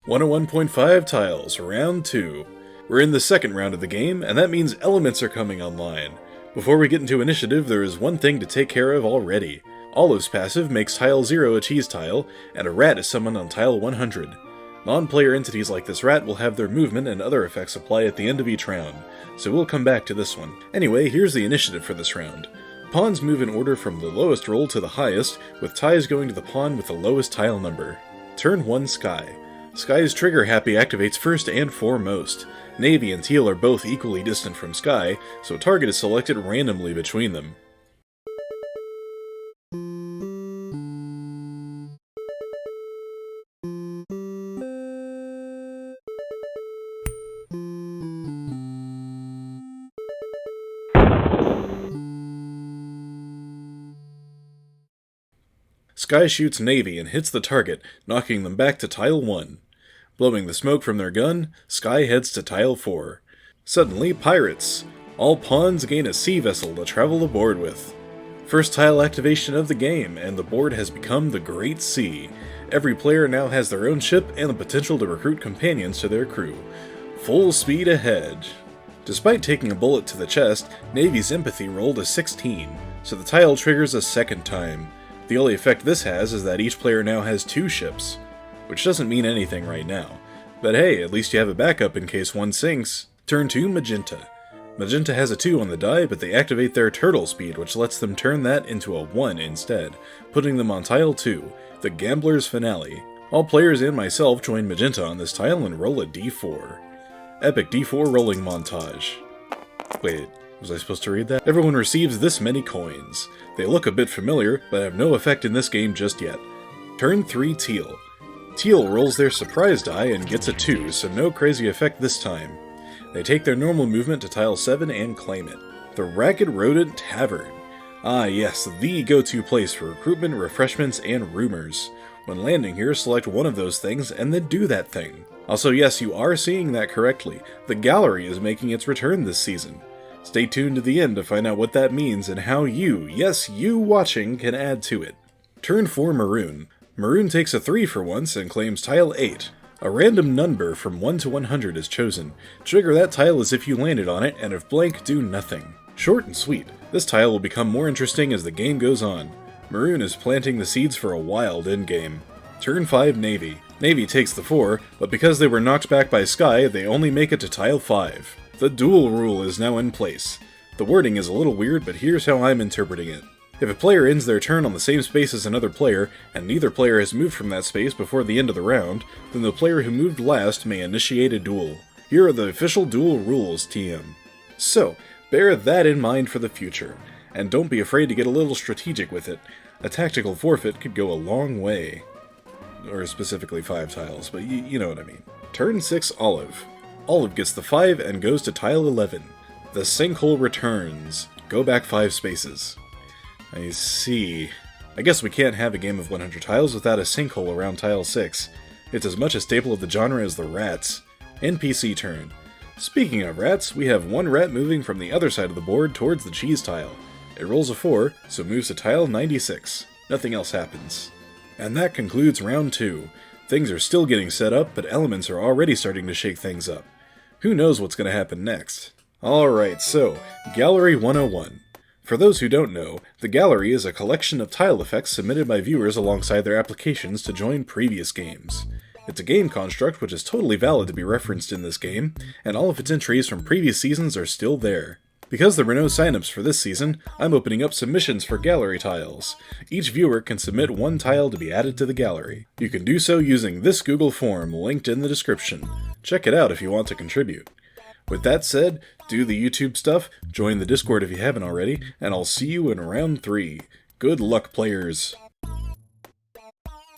101.5 tiles, round 2. We're in the second round of the game, and that means elements are coming online. Before we get into initiative, there is one thing to take care of already. Olive's passive makes tile 0 a cheese tile, and a rat is summoned on tile 100. Non-player entities like this rat will have their movement and other effects apply at the end of each round, so we'll come back to this one. Anyway, here's the initiative for this round. Pawns move in order from the lowest roll to the highest, with ties going to the pawn with the lowest tile number. Turn 1 Sky. Sky's trigger happy activates first and foremost. Navy and Teal are both equally distant from Sky, so a target is selected randomly between them. Sky shoots Navy and hits the target, knocking them back to tile 1. Blowing the smoke from their gun, Sky heads to tile 4. Suddenly, pirates! All pawns gain a sea vessel to travel aboard with. First tile activation of the game, and the board has become the Great Sea. Every player now has their own ship and the potential to recruit companions to their crew. Full speed ahead. Despite taking a bullet to the chest, Navy's empathy rolled a 16, so the tile triggers a second time. The only effect this has is that each player now has 2 ships, which doesn't mean anything right now. But hey, at least you have a backup in case one sinks. Turn 2 Magenta. Magenta has a 2 on the die, but they activate their turtle speed, which lets them turn that into a 1 instead, putting them on tile 2, the Gambler's Finale. All players and myself join Magenta on this tile and roll a d4. Epic d4 rolling montage. Wait, was I supposed to read that? Everyone receives this many coins. They look a bit familiar, but have no effect in this game just yet. Turn 3 Teal. Teal rolls their surprise die and gets a 2, so no crazy effect this time. They take their normal movement to tile 7 and claim it. The Ragged Rodent Tavern. Ah yes, the go-to place for recruitment, refreshments, and rumors. When landing here, select one of those things and then do that thing. Also yes, you are seeing that correctly. The gallery is making its return this season. Stay tuned to the end to find out what that means and how you, yes you watching, can add to it. Turn 4 Maroon. Maroon takes a 3 for once and claims tile 8. A random number from 1 to 100 is chosen. Trigger that tile as if you landed on it, and if blank, do nothing. Short and sweet. This tile will become more interesting as the game goes on. Maroon is planting the seeds for a wild endgame. Turn 5 Navy. Navy takes the 4, but because they were knocked back by Sky, they only make it to tile 5. The duel rule is now in place. The wording is a little weird, but here's how I'm interpreting it. If a player ends their turn on the same space as another player, and neither player has moved from that space before the end of the round, then the player who moved last may initiate a duel. Here are the official duel rules, TM. So, bear that in mind for the future, and don't be afraid to get a little strategic with it. A tactical forfeit could go a long way. Or specifically 5 tiles, but you know what I mean. Turn 6 Olive. Olive gets the 5 and goes to tile 11. The Sinkhole returns. Go back 5 spaces. I see. I guess we can't have a game of 100 tiles without a sinkhole around tile 6. It's as much a staple of the genre as the rats. NPC turn. Speaking of rats, we have one rat moving from the other side of the board towards the cheese tile. It rolls a 4, so moves to tile 96. Nothing else happens. And that concludes round 2. Things are still getting set up, but elements are already starting to shake things up. Who knows what's going to happen next? Alright, so, Gallery 101. For those who don't know, the gallery is a collection of tile effects submitted by viewers alongside their applications to join previous games. It's a game construct which is totally valid to be referenced in this game, and all of its entries from previous seasons are still there. Because there were no signups for this season, I'm opening up submissions for gallery tiles. Each viewer can submit one tile to be added to the gallery. You can do so using this Google form linked in the description. Check it out if you want to contribute. With that said, do the YouTube stuff, join the Discord if you haven't already, and I'll see you in round 3. Good luck, players!